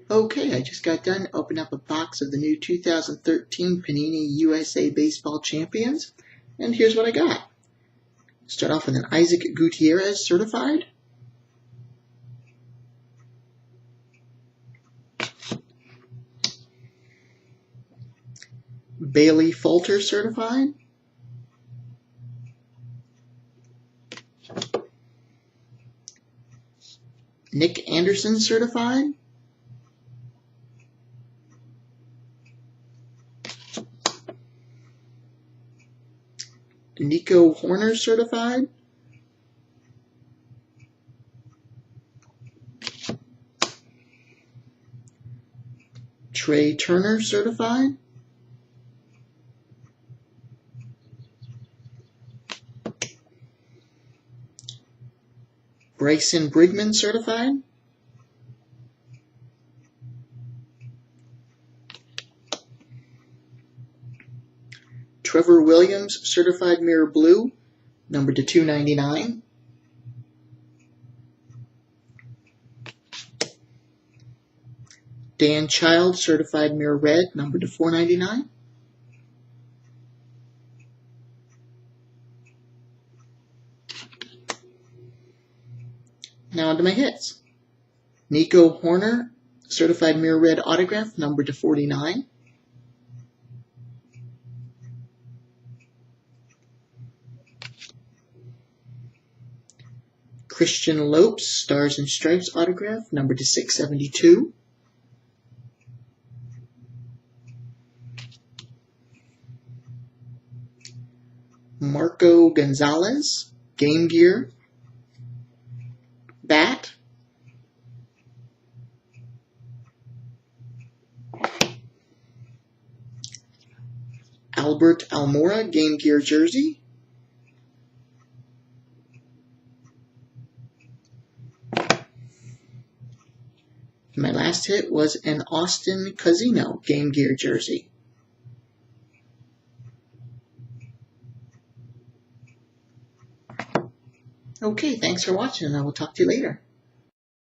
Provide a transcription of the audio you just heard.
Okay, I just got done opening up a box of the new 2013 Panini USA Baseball Champions, and here's what I got. Start off with an Isaac Gutierrez certified, Bailey Falter certified, Nick Anderson certified, Nico Horner certified, Trey Turner certified, Bryson Brigman certified, Trevor Williams certified mirror blue, numbered to 299. Dan Child certified mirror red, numbered to 499. Now onto my hits. Nico Horner certified mirror red autograph, numbered to 49. Christian Lopes Stars and Stripes autograph, numbered to 672. Marco Gonzalez Game Gear bat. Albert Almora Game Gear jersey. My last hit was an Austin Casino Game Gear jersey. Okay, thanks for watching, and I will talk to you later.